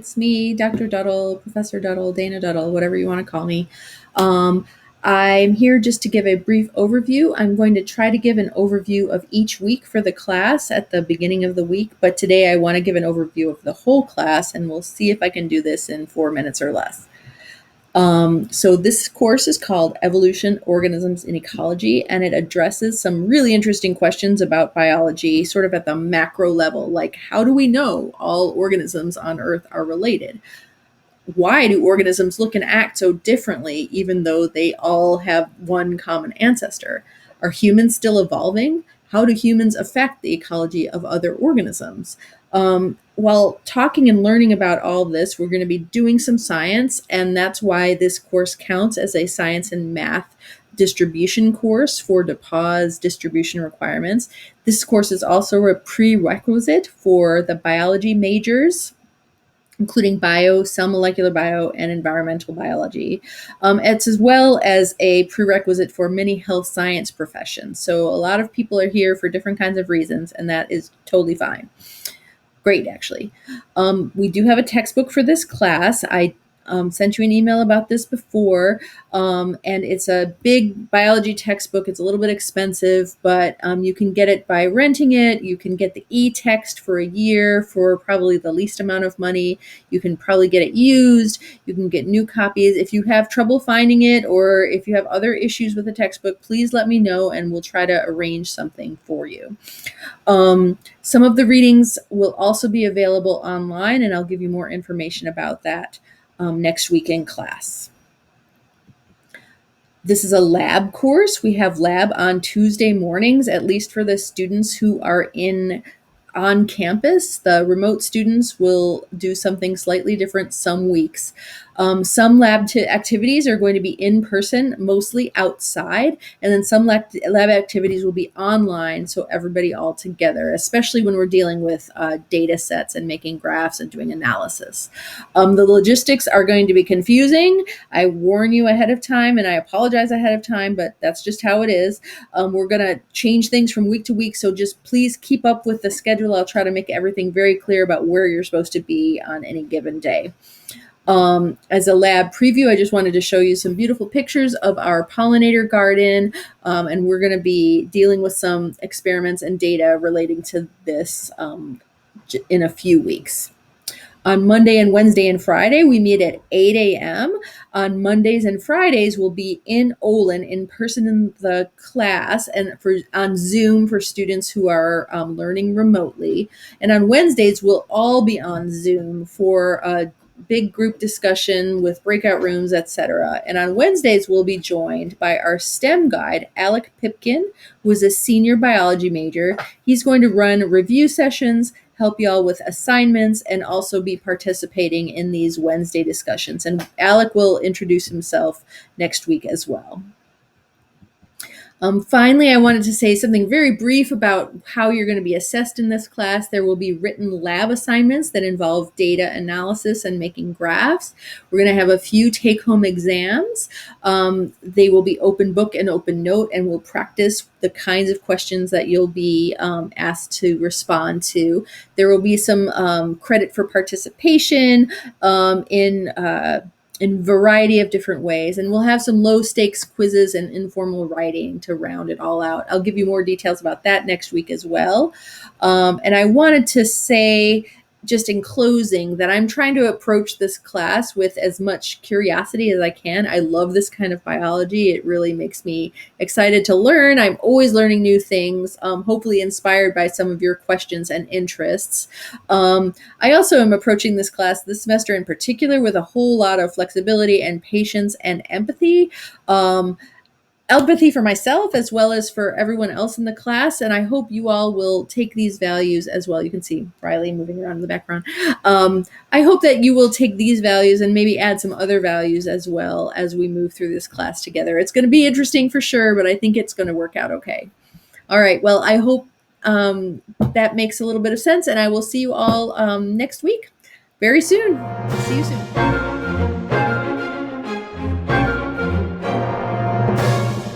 It's me, Dr. Duddle, Professor Duddle, Dana Duddle, whatever you want to call me. I'm here just to give a brief overview. I'm going to try to give an overview of each week for the class at the beginning of the week, but today I want to give an overview of the whole class, and we'll see if I can do this in 4 minutes or less. So this course is called Evolution, Organisms in Ecology, and it addresses some really interesting questions about biology, sort of at the macro level, like how do we know all organisms on Earth are related? Why do organisms look and act so differently, even though they all have one common ancestor? Are humans still evolving? How do humans affect the ecology of other organisms? While talking and learning about all this, we're going to be doing some science, and that's why this course counts as a science and math distribution course for DePauw's distribution requirements. This course is also a prerequisite for the biology majors, including bio, cell molecular bio, and environmental biology. It's as well as a prerequisite for many health science professions. So a lot of people are here for different kinds of reasons, and that is totally fine. Great, actually. We do have a textbook for this class. I sent you an email about this before, and it's a big biology textbook. It's a little bit expensive, but you can get it by renting it. You can get the e-text for a year for probably the least amount of money. You can probably get it used. You can get new copies. If you have trouble finding it, or if you have other issues with the textbook, please let me know and we'll try to arrange something for you. Some of the readings will also be available online, and I'll give you more information about that next week in class. This is a lab course. We have lab on Tuesday mornings, at least for the students who are on campus. The remote students will do something slightly different some weeks. Some lab activities are going to be in person, mostly outside, and then some lab activities will be online, so everybody all together, especially when we're dealing with data sets and making graphs and doing analysis. The logistics are going to be confusing. I warn you ahead of time, and I apologize ahead of time, but that's just how it is. We're going to change things from week to week, so just please keep up with the schedule. I'll try to make everything very clear about where you're supposed to be on any given day. As a lab preview, I just wanted to show you some beautiful pictures of our pollinator garden, and we're going to be dealing with some experiments and data relating to this in a few weeks. On Monday and Wednesday and Friday, we meet at 8 a.m. On Mondays and Fridays, we'll be in Olin in person in the class, and on Zoom for students who are learning remotely. And on Wednesdays, we'll all be on Zoom for a big group discussion with breakout rooms, etc. And on Wednesdays, we'll be joined by our STEM guide, Alec Pipkin, who is a senior biology major. He's going to run review sessions, help y'all with assignments, and also be participating in these Wednesday discussions. And Alec will introduce himself next week as well. Finally, I wanted to say something very brief about how you're going to be assessed in this class. There will be written lab assignments that involve data analysis and making graphs. We're going to have a few take-home exams. They will be open book and open note, and we'll practice the kinds of questions that you'll be asked to respond to. There will be some credit for participation in a variety of different ways. And we'll have some low stakes quizzes and informal writing to round it all out. I'll give you more details about that next week as well. And I wanted to say, just in closing, that I'm trying to approach this class with as much curiosity as I can. I love this kind of biology. It really makes me excited to learn. I'm always learning new things, hopefully inspired by some of your questions and interests. I also am approaching this class this semester in particular with a whole lot of flexibility and patience and empathy. Empathy for myself as well as for everyone else in the class, and I hope you all will take these values as well. You can see Riley moving around in the background. I hope that you will take these values and maybe add some other values as well as we move through this class together. It's going to be interesting for sure, but I think it's going to work out okay. All right, well, I hope that makes a little bit of sense, and I will see you all next week very soon. See you soon.